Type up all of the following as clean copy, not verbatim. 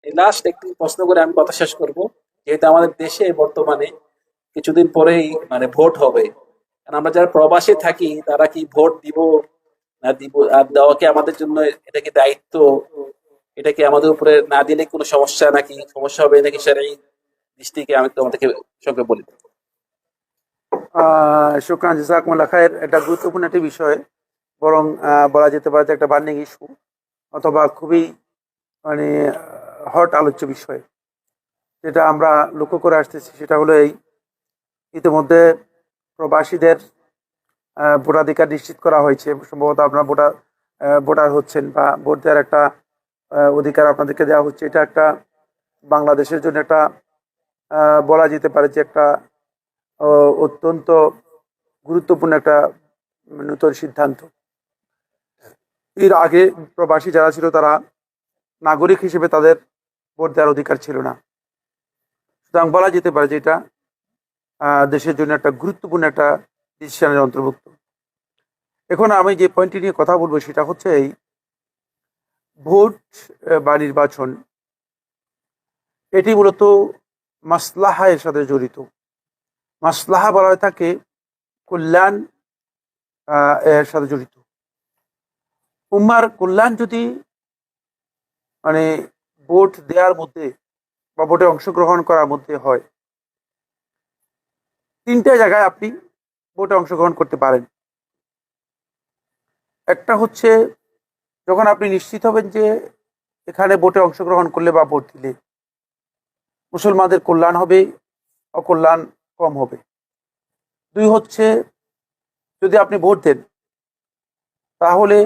এই লাস্ট একটি প্রশ্ন করে আমি কথা শেষ করব। যেহেতু আমাদের দেশে বর্তমানে কিছুদিন পরেই মানে ভোট হবে, কারণ আমরা যারা প্রবাসে থাকি তারা কি ভোট দিব না দিব, আর দেওয়া কি আমাদের জন্য এটা কি দায়িত্ব, এটা কি আমাদের উপরে না দিলে কোনো সমস্যা নাকি সমস্যা হবে নাকি, সেটাই দৃষ্টিকে আমি তোমাদেরকে সঙ্গে বলি। শুকরান, জাযাকুমুল্লাহ খায়ের। এটা গুরুত্বপূর্ণ একটি বিষয়, বরং বলা যেতে পারে যে একটা বার্নিং ইস্যু, অথবা খুবই মানে হট আলোচ্য বিষয়। যেটা আমরা লক্ষ্য করে আসতেছি সেটা হলো এই, ইতিমধ্যে প্রবাসীদের ভোটাধিকার নিশ্চিত করা হয়েছে। সম্ভবত আপনার ভোটার হচ্ছেন বা ভোট দেওয়ার একটা অধিকার আপনাদেরকে দেওয়া হচ্ছে। এটা একটা বাংলাদেশের জন্য একটা বলা যেতে পারে যে একটা অত্যন্ত গুরুত্বপূর্ণ একটা নতুন সিদ্ধান্ত। এর আগে প্রবাসী যারা ছিল তারা নাগরিক হিসেবে তাদের ভোট দেওয়ার অধিকার ছিল না। সুতরাং বলা যেতে পারে যে এটা দেশের জন্য একটা গুরুত্বপূর্ণ একটা ডিসিশনের অন্তর্ভুক্ত। এখন আমি যে পয়েন্টটি নিয়ে কথা বলবো সেটা হচ্ছে এই ভোট বা নির্বাচন, এটি মূলত মাসলাহা এর সাথে জড়িত। মাসলাহা বলা হয়ে থাকে কল্যাণ এর সাথে জড়িত। উম্মার কল্যাণ যদি মানে ভোট দেওয়ার মধ্যে বা ভোটে অংশগ্রহণ করার মধ্যে হয়, তিনটা জায়গায় আপনি ভোটে অংশগ্রহণ করতে পারেন। একটা হচ্ছে যখন আপনি নিশ্চিত হবেন যে এখানে ভোটে অংশগ্রহণ করলে বা ভোট দিলে মুসলমানদের কল্যাণ হবে, অকল্যাণ কম হবে। দুই হচ্ছে যদি আপনি ভোট দেন তাহলে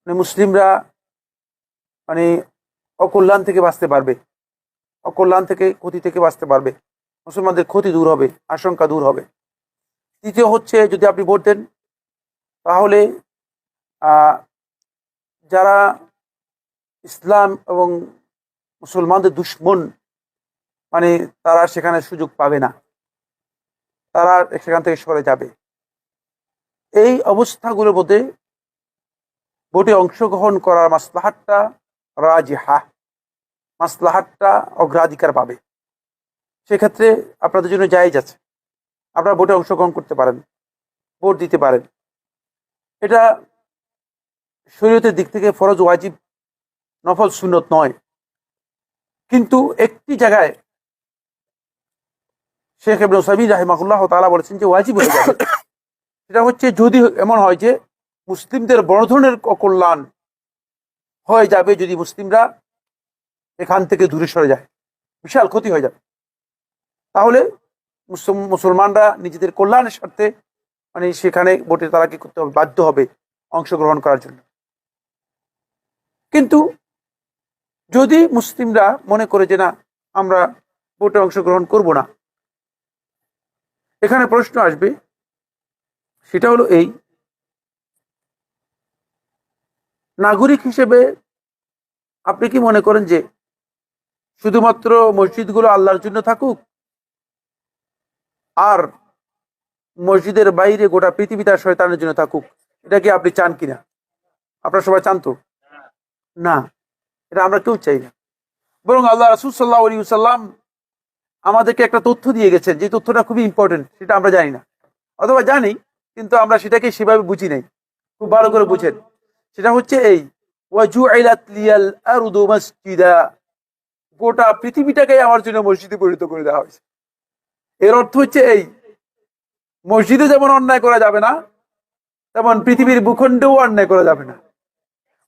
মুসলিমরা মানে অকল্যাণ থেকে বাঁচতে পারবে, অকল্যাণ থেকে ক্ষতি থেকে বাঁচতে পারবে, মুসলমানদের ক্ষতি দূর হবে, আশঙ্কা দূর হবে। তৃতীয় হচ্ছে যদি আপনি ভোট দেন তাহলে যারা ইসলাম এবং মুসলমানদের দুশ্মন মানে তারা সেখানে সুযোগ পাবে না, তারা সেখান থেকে সরে যাবে। এই অবস্থাগুলোর মধ্যে ভোটে অংশগ্রহণ করার মাসলাহাতটা রাজিহা, মাসলাহাতটা অগ্রাধিকার পাবে। সেক্ষেত্রে আপনাদের জন্য জায়েজ আছে, আপনারা ভোটে অংশগ্রহণ করতে পারেন, ভোট দিতে পারেন। এটা শরীয়তের দিক থেকে ফরজ, ওয়াজিব, নফল, সুন্নত নয়। কিন্তু একটি জায়গায় শেখ ইবনে উসাইমিন রাহিমাহুল্লাহ তাআলা বলেছেন যে ওয়াজিব হয়ে যাবে। সেটা হচ্ছে যদি এমন হয় যে মুসলিমদের বড় ধরনের অকল্যাণ হয়ে যাবে, যদি মুসলিমরা এখান থেকে দূরে সরে যায়, বিশাল ক্ষতি হয়ে যাবে, তাহলে মুসলমানরা নিজেদের কল্যাণের স্বার্থে মানে সেখানে ভোটে তারা কি করতে হবে, বাধ্য হবে অংশগ্রহণ করার জন্য। কিন্তু যদি মুসলিমরা মনে করে যে না, আমরা ভোটে অংশগ্রহণ করব না, এখানে প্রশ্ন আসবে, সেটা হলো এই, নাগরিক হিসেবে আপনি কি মনে করেন যে শুধুমাত্র মসজিদগুলো আল্লাহর জন্য থাকুক আর মসজিদের বাইরে গোটা পৃথিবীটা শয়তানের জন্য থাকুক? এটা কি আপনি চান কিনা? আপনারা সবাই চান তো? না, এটা আমরা কেউ চাই না। বরং আল্লাহ রাসূল সাল্লাল্লাহু আলাইহি ওয়াসাল্লাম আমাদেরকে একটা তথ্য দিয়ে গেছেন, যে তথ্যটা খুবই ইম্পর্টেন্ট, সেটা আমরা জানি না, অথবা জানি কিন্তু আমরা সেটাকে সেভাবে বুঝি নাই। খুব ভালো করে বুঝেন, সেটা হচ্ছে এই, ওয়াজুইলাত লিয়াল আরদু মাসজিদা, গোটা পৃথিবীটাকে আমার জন্য মসজিদে পরিণত করে দেওয়া হয়েছে। এর অর্থ হচ্ছে এই, মসজিদে যেমন অন্যায় করা যাবে না, তেমন পৃথিবীর ভূখণ্ডেও অন্যায় করা যাবে না।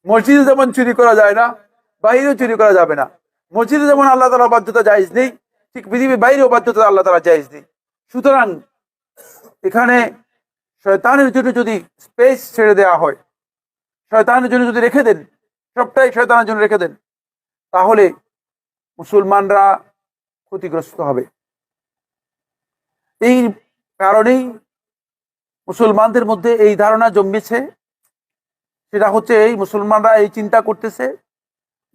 মসজিদে যেমন চুরি করা যায় না, বাইরেও চুরি করা যাবে না। মসজিদে যেমন আল্লাহ তাআলার বাধ্যতা জায়েজ নেই, ঠিক পৃথিবীর বাইরেও বাধ্যতা আল্লাহ তাআলা জায়েজ নেই। সুতরাং এখানে শয়তানের জন্য যদি স্পেস ছেড়ে দেওয়া হয়, শয়তানের জন্য যদি রেখে দেন, সবটাই শয়তানের জন্য রেখে দেন, তাহলে মুসলমানরা ক্ষতিগ্রস্ত হবে। এই কারণেই মুসলমানদের মধ্যে এই ধারণা জন্মেছে, সেটা হচ্ছে এই, মুসলমানরা এই চিন্তা করতেছে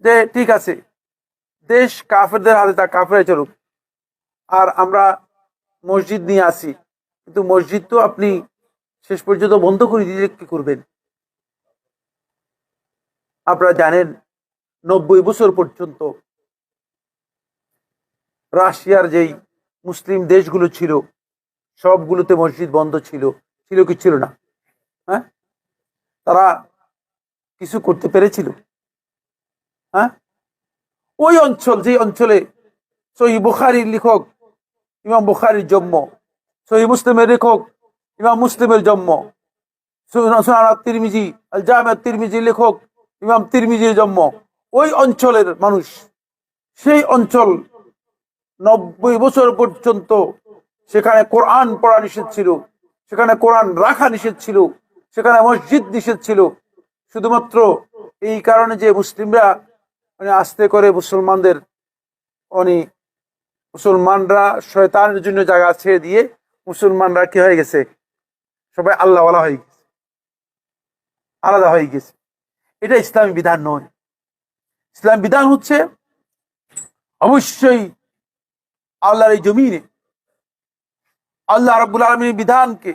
যে ঠিক আছে, দেশ কাফেরদের হাতে, তা কাফেরাই চলুক, আর আমরা মসজিদ নিয়ে আসি। কিন্তু মসজিদ তো আপনি শেষ পর্যন্ত বন্ধ করে দিলে কি করবেন? আপনারা জানেন 90 বছর পর্যন্ত রাশিয়ার যেই মুসলিম দেশগুলো ছিল সবগুলোতে মসজিদ বন্ধ ছিল, ছিল কি ছিল না? হ্যাঁ, তারা কিছু করতে পেরেছিল? হ্যাঁ, ওই অঞ্চল, যে অঞ্চলে সহিহ বুখারীর লেখক ইমাম বুখারীর জন্ম, সহিহ মুসলিমের লেখক ইমাম মুসলিমের জন্ম, সুনান তিরমিজি আল জামি তিরমিজির লেখক ইমাম তিরমিজির জন্ম, ওই অঞ্চলের মানুষ, সেই অঞ্চল 90 বছর পর্যন্ত সেখানে কোরআন পড়া নিষেধ ছিল, সেখানে কোরআন রাখা নিষেধ ছিল, সেখানে মসজিদ নিষেধ ছিল, শুধুমাত্র এই কারণে যে মুসলিমরা আস্তে করে মুসলমানরা শয়তানের জন্য জায়গা ছেড়ে দিয়ে মুসলমানরা কি হয়ে গেছে, সবাই আল্লাহওয়ালা হয়ে গেছে, আলাদা হয়ে গেছে। এটা ইসলামী বিধান নয়। ইসলাম বিধান হচ্ছে অবশ্যই আল্লাহর এই জমিনে আল্লাহ রাব্বুল আলামিনের বিধানকে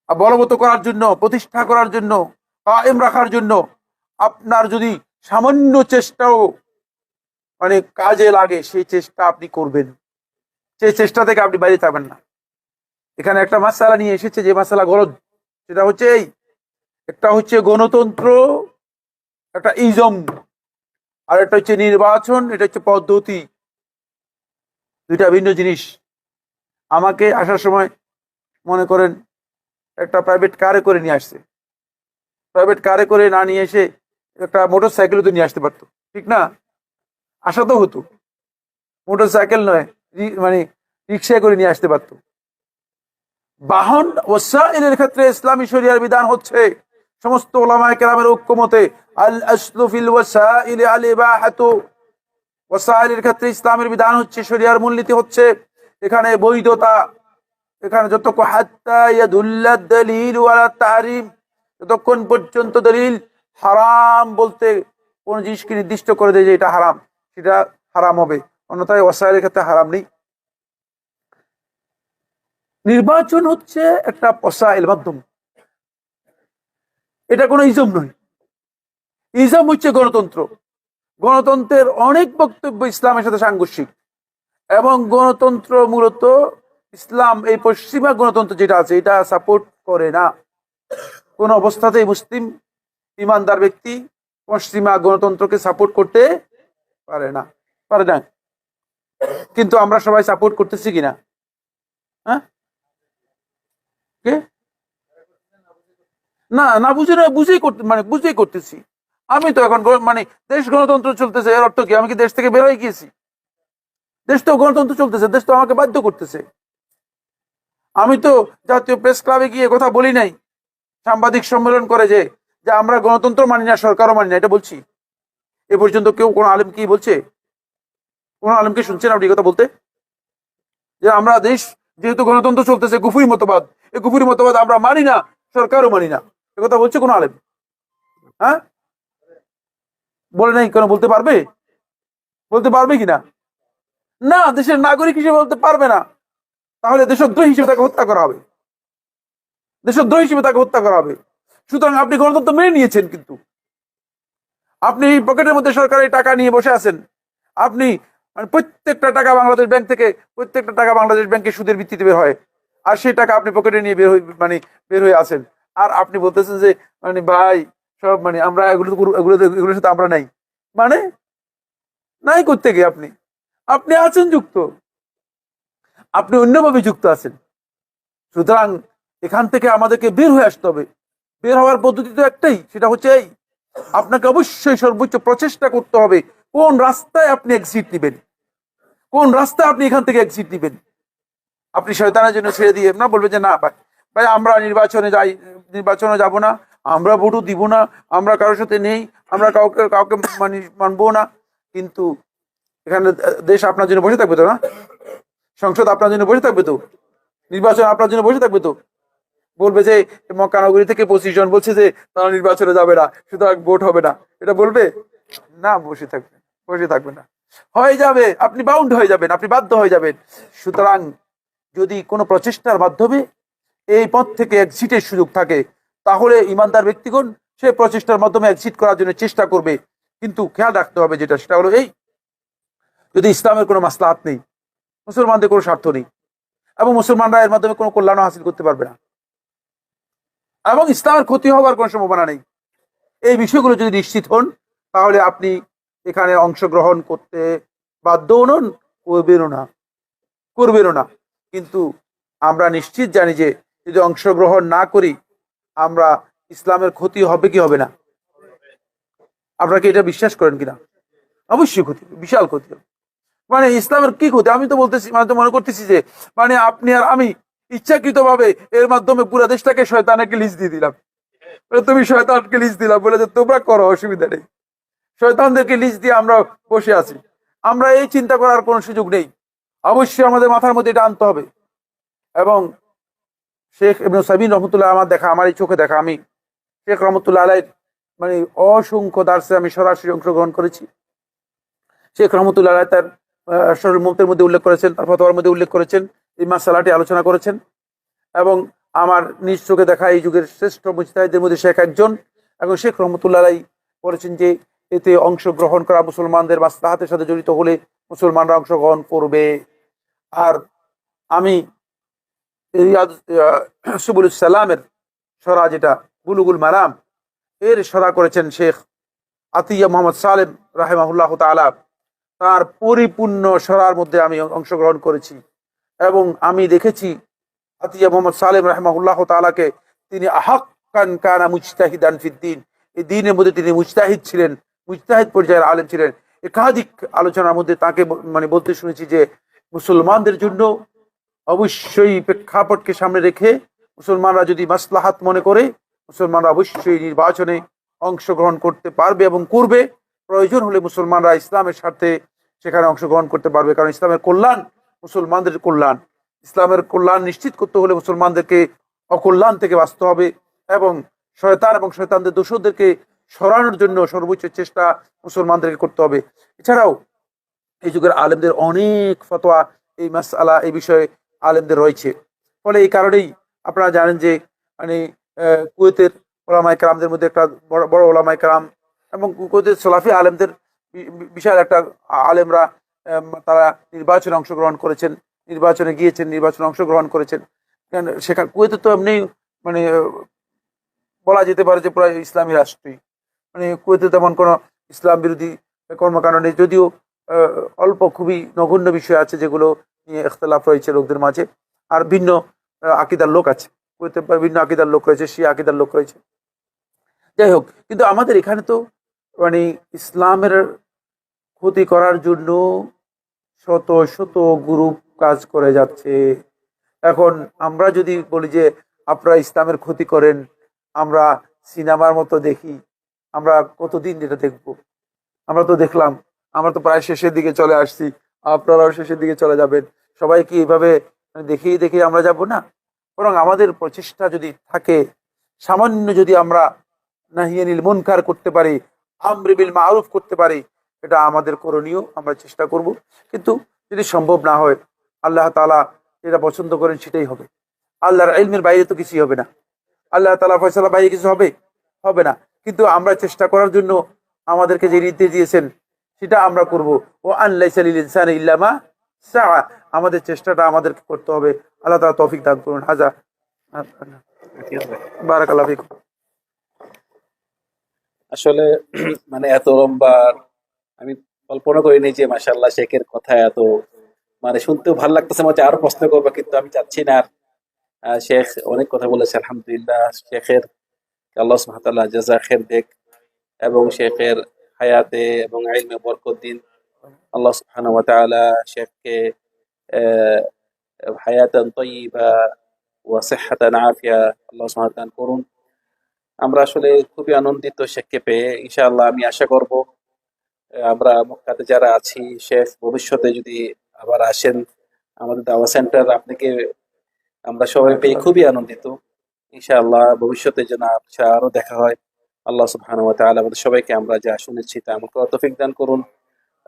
বলবৎ করার জন্য, প্রতিষ্ঠা করার জন্য, কায়েম রাখার জন্য আপনার যদি সামান্য চেষ্টাও কাজে লাগে, সেই চেষ্টা আপনি করবেন, সেই চেষ্টা থেকে আপনি বাইরে থাকবেন না। এখানে একটা মাসালা নিয়ে এসেছে, যে মাসালা গলদ, সেটা হচ্ছে এই, একটা হচ্ছে গণতন্ত্র, একটা ইজম, আর একটা হচ্ছে নির্বাচন, এটা হচ্ছে পদ্ধতি, দুইটা ভিন্ন জিনিস। আমাকে আসার সময় মনে করেন একটা প্রাইভেট কারে করে নিয়ে আসছে, প্রাইভেট কারে করে না নিয়ে এসে একটা মোটর সাইকেলও তো নিয়ে আসতে পারতো, ঠিক না? আসা তো হতো, মোটর সাইকেল নয়, রিক্সায় করে নিয়ে আসতে পারতো। বাহন ওয়াসাইলের ক্ষেত্রে ইসলামী শরিয়ার বিধান হচ্ছে সমস্ত উলামায়ে কেরামের ঐক্যমতে আল আসলু ফিল ওয়াসাইল আল ইবাহাতু, ওয়াসাইলের ক্ষেত্রে ইসলামের বিধান হচ্ছে, শরিয়ার মূলনীতি হচ্ছে এখানে বৈধতা। এখানে যতক্ষণ হাত্তা ইয়াদুল্লাদ দালিল ওয়ালা তাহরিম, যতক্ষণ পর্যন্ত দলিল হারাম বলতে কোন জিনিসকে নির্দিষ্ট করে দেয় যে এটা হারাম, সেটা হারাম হবে, অন্যথায় ওয়াসাইলের ক্ষেত্রে হারাম নেই। নির্বাচন হচ্ছে একটা ওয়াসাইল, মাধ্যম, এটা কোনো ইজম নয়। ইজম হচ্ছে গণতন্ত্র। গণতন্ত্রের অনেক বক্তব্য ইসলামের সাথে সাংঘর্ষিক, এবং গণতন্ত্র মূলত ইসলাম এই পশ্চিমা গণতন্ত্র যেটা আছে এটা সাপোর্ট করে না। কোন অবস্থাতেই মুসলিম ইমানদার ব্যক্তি পশ্চিমা গণতন্ত্রকে সাপোর্ট করতে পারে না, পারে না। কিন্তু আমরা সবাই সাপোর্ট করতেছি কিনা? হ্যাঁ, না না বুঝে না, বুঝেই করতেছি। আমি তো এখন দেশ গণতন্ত্র চলতেছে, এর অর্থ কি আমি কি দেশ থেকে বের হয়ে গিয়েছি? দেশ তো গণতন্ত্র চলতেছে, দেশ তো আমাকে বাধ্য করতেছে। আমি তো জাতীয় প্রেস ক্লাবে গিয়ে কথা বলি নাই, সাংবাদিক সম্মেলন করে যে আমরা গণতন্ত্র মানি না, সরকারও মানি না, এটা বলছি। এ পর্যন্ত কেউ কোন আলেম কি বলছে? কোন আলেমকে শুনছেন আপনি কথা বলতে যে আমরা দেশ যেহেতু গণতন্ত্র চলতেছে, কুফরি মতবাদ, এই কুফরি মতবাদ আমরা মানি না, সরকারও মানি না, এ কথা বলছে কোন আলেম? হ্যাঁ, বলে নাই কেন? বলতে পারবে? বলতে পারবে কিনা? না, দেশের নাগরিক হিসেবে বলতে পারবে না। তাহলে দেশদ্রোহী হিসেবে তাকে হত্যা করা হবে, দেশদ্রোহী হিসেবে তাকে হত্যা করা হবে। সুতরাং আপনি গণতন্ত্র মেনে নিয়েছেন, কিন্তু আপনি পকেটের মধ্যে সরকারি টাকা নিয়ে বসে আছেন। আপনি প্রত্যেকটা টাকা বাংলাদেশ ব্যাংক থেকে, প্রত্যেকটা টাকা বাংলাদেশ ব্যাংকে সুদের ভিত্তিতে বের হয়, আর সেই টাকা আপনি পকেটে নিয়ে বের হয়ে আছেন। আর আপনি বলতেছেন যে ভাই সব আমরা এগুলোর সাথে আমরা নাই, নাই করতে গিয়ে আপনি আছেন যুক্ত, আপনি অন্যভাবে যুক্ত আছেন। সুতরাং এখান থেকে আমাদেরকে বের হয়ে আসতে হবে। বের হওয়ার পদ্ধতি তো একটাই, সেটা হচ্ছে এই, আপনাকে অবশ্যই সর্বোচ্চ প্রচেষ্টা করতে হবে কোন রাস্তায় আপনি এক্সিট নেবেন, কোন রাস্তায় আপনি এখান থেকে এক্সিট নেবেন। আপনি শয়তানের জন্য ছেড়ে দিয়ে না বলবেন যে না ভাই আমরা নির্বাচনে যাব না, আমরা ভোটও দিব না, আমরা কারোর সাথে নেই, আমরা কাউকে মানবো না। কিন্তু এখানে দেশ আপনার জন্য বসে থাকবে তো? না, সংসদ আপনার জন্য বসে থাকবে তো? নির্বাচন আপনার জন্য বসে থাকবে তো? বলবে যে মক্কানগরী থেকে 25 জন বলছে যে তারা নির্বাচনে যাবে না, সুতরাং ভোট হবে না, এটা বলবে না? বসে থাকবে না, হয়ে যাবে, আপনি বাউন্ড হয়ে যাবেন, আপনি বাধ্য হয়ে যাবেন। সুতরাং যদি কোনো প্রচেষ্টার মাধ্যমে এই পথ থেকে এক্সিটের সুযোগ থাকে, তাহলে ইমানদার ব্যক্তিগণ সেই প্রচেষ্টার মাধ্যমে এক্সিট করার জন্য চেষ্টা করবে। কিন্তু খেয়াল রাখতে হবে যেটা, সেটা হলো এই, যদি ইসলামের কোনো মাসলাহাত নেই, মুসলমানদের কোনো স্বার্থ নেই, এবং মুসলমানরা এর মাধ্যমে কোনো কল্যাণ হাসিল করতে পারবে না, এবং ইসলামের ক্ষতি হওয়ার কোনো সম্ভাবনা নেই, এই বিষয়গুলো যদি নিশ্চিত হন, তাহলে আপনি এখানে অংশগ্রহণ করতে বাধ্য নন, করবেনও না। কিন্তু আমরা নিশ্চিত জানি যে যদি অংশগ্রহণ না করি, আমরা ইসলামের ক্ষতি হবে কি হবে না? আপনারা কি এটা বিশ্বাস করেন কিনা? অবশ্যই ক্ষতি, বিশাল ক্ষতি হবে। মানে ইসলামের কি ক্ষতি? আমি তো বলতেছি, মানে তো মনে করতেছি যে মানে আপনি আর আমি ইচ্ছাকৃত ভাবে এর মাধ্যমে পুরো দেশটাকে শয়তানকে লিজ দিয়ে দিলাম। তুমি শয়তানকে লিজ দিলাম বলে যে তোমরা করো, অসুবিধা নেই। শয়তানদেরকে লিজ দিয়ে আমরা বসে আছি। আমরা এই চিন্তা করার কোনো সুযোগ নেই। অবশ্যই আমাদের মাথার মধ্যে এটা আনতে হবে। এবং শেখ ইবনে সাবিন রহমতুল্লাহ আমার এই চোখে দেখা, আমি শেখ রহমতুল্লাহ আলাই মানে অসংখ্য দার্সে আমি সরাসরি অংশগ্রহণ করেছি। শেখ রহমতুল্লাহ আলাই তার শরীর মুফতের মধ্যে উল্লেখ করেছেন, তার ফতোয়ার মধ্যে উল্লেখ করেছেন, এই মাসালাটি আলোচনা করেছেন। এবং আমার নিজ চোখে দেখা এই যুগের শ্রেষ্ঠ মুজতাহিদের মধ্যে শেখ একজন। এবং শেখ রহমতুল্লাহ আলাই বলেছেন যে এতে অংশগ্রহণ করা মুসলমানদের মাসলাহাতের সাথে জড়িত হলে মুসলমানরা অংশগ্রহণ করবে। আর আমি সুবুল সালামের সরা, যেটা বুলুগুল মারাম, এর সরা করেছেন শেখ আতিয়া মোহাম্মদ সালেম রাহিমাহুল্লাহ তাআলা। তার পরিপূর্ণ সরার মধ্যে আমি অংশগ্রহণ করেছি এবং আমি দেখেছি আতিয়া মোহাম্মদ সালেম রাহিমাহুল্লাহ তাআলাকে তিনি আহাক্কান কানা মুজতাহিদান ফিদ্দিন, এই দ্বীনের মধ্যে তিনি মুজতাহিদ ছিলেন, মুজতাহিদ পর্যায়ের আলেম ছিলেন। একাধিক আলোচনার মধ্যে তাকে মানে বলতে শুনেছি যে মুসলমানদের জন্য অবশ্যই প্রেক্ষাপটকে সামনে রেখে মুসলমানরা যদি মাসলাহাত মনে করে, মুসলমানরা অবশ্যই নির্বাচনে অংশগ্রহণ করতে পারবে এবং করবে। প্রয়োজন হলে মুসলমানরা ইসলামের স্বার্থে সেখানে অংশগ্রহণ করতে পারবে, কারণ ইসলামের কল্যাণ মুসলমানদের কল্যাণ। ইসলামের কল্যাণ নিশ্চিত করতে হলে মুসলমানদেরকে অকল্যাণ থেকে বাঁচতে হবে এবং শয়তান এবং শয়তানদের দোষরদেরকে সরানোর জন্য সর্বোচ্চ চেষ্টা মুসলমানদেরকে করতে হবে। এছাড়াও এই যুগের আলেমদের অনেক ফতোয়া এই মাসআলা, এই বিষয়ে আলেমদের রয়েছে। ফলে এই কারণেই আপনারা জানেন যে মানে কুয়েতের ওলামায়ে কেরামদের মধ্যে একটা বড় বড় ওলামায়ে কেরাম এবং কুয়েতের সলাফি আলেমদের বিশাল একটা আলেমরা তারা নির্বাচনে অংশগ্রহণ করেছেন, নির্বাচনে গিয়েছেন, নির্বাচনে অংশগ্রহণ করেছেন। সেখানে কুয়েতে তো এমনি মানে বলা যেতে পারে যে পুরো ইসলামী রাষ্ট্রই, মানে কুয়েতে তেমন কোনো ইসলাম বিরোধী কর্মকাণ্ড নেই, যদিও অল্প খুবই নগণ্য বিষয় আছে যেগুলো নিয়ে ইখতিলাফ রয়েছে লোকদের মাঝে। আর ভিন্ন আকিদার লোক আছে কুয়েতে, ভিন্ন আকিদার লোক রয়েছে, শিয়া আকিদার লোক রয়েছে। যাই হোক, কিন্তু আমাদের এখানে তো মানে ইসলামের ক্ষতি করার জন্য শত শত গ্রুপ কাজ করে যাচ্ছে। এখন আমরা যদি বলি যে আপনারা ইসলামের ক্ষতি করেন, আমরা সিনেমার মতো দেখি, আমরা কতদিন এটা দেখবো? আমরা তো দেখলাম, আমরা তো প্রায় শেষের দিকে চলে আসছি, আপনারাও শেষের দিকে চলে যাবেন। সবাই কি এইভাবে দেখিয়ে দেখিয়ে আমরা যাব না? বরং আমাদের প্রচেষ্টা যদি থাকে, সামান্য যদি আমরা নাহিয়ানিল মুনকার করতে পারি, আমর বিল মারুফ করতে পারি, এটা আমাদের করণীয়, আমরা চেষ্টা করব। কিন্তু যদি সম্ভব না হয়, আল্লাহ তাআলা যেটা পছন্দ করেন সেটাই হবে। আল্লাহর ইলমের বাইরে তো কিছুই হবে না, আল্লাহ তাআলা ফয়সালা বাইরে কিছু হবে হবে না। কিন্তু আমরা চেষ্টা করার জন্য আমাদেরকে যে নির্দেশ দিয়েছেন সেটা আমরা করব। ও আনলাইসা লিল ইনসানি ইল্লা মা সাআ, আমাদের চেষ্টাটা আমাদেরকে করতে হবে। আল্লাহ তাআলা তৌফিক দান করুন। হাজা, বারাকাল্লাহু ফিকুম। আসলে মানে এত লম্বা আমি কল্পনা করিনি যে মাশাআল্লাহ শেখের কথা এত মানে শুনতেও ভালো লাগতেছে, মনে হচ্ছে আরো প্রশ্ন করবো, কিন্তু আমি চাচ্ছি না। শেখ অনেক কথা বলেছে, আলহামদুলিল্লাহ। শেখের আল্লাহ সুবহানাহু ওয়া তাআলা জাযা খের দেখ এবং শেখের হায়াতে এবং ইলমে বরকত দিন। আল্লাহ সুবহানাহু ওয়া তাআলা শেখকে হায়াতান তাইয়্যিবা ওয়া সিহহাতান আফিয়া আল্লাহ সুবহানাহু ওয়া তাআলা দান করুন। আমরা আসলে খুবই আনন্দিত শেখকে পেয়ে। ইনশাআল্লাহ আমি আশা করব আমরা মক্কাতে যারা আছি, শেখ ভবিষ্যতে যদি আবার আসেন আমাদের দাওয়া সেন্টার, আপনাকে আমরা সবাই পেয়ে খুবই আনন্দিত। ইনশাআল্লাহ ভবিষ্যতে যেন আরো দেখা হয়। আল্লাহ সুবহানাহু ওয়া তাআলা আমাদের সবাইকে আমরা যা শুনেছি তা আমল করার তৌফিক দান করুন।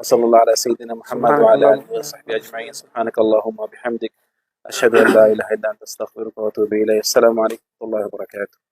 সাল্লাল্লাহু আলা সাইয়্যিদিনা মুহাম্মদ ওয়া আলা আলিহি ওয়া সাহবিহি আজমাইন। সুবহানাকাল্লাহুম্মা ওয়া বিহামদিক আশহাদু আল্লা ইলাহা ইল্লা আনতা আস্তাগফিরুকা ওয়া আতুবু ইলাইক। আসসালামু আলাইকুম ওয়া রাহমাতুল্লাহি ওয়া বারাকাতুহু।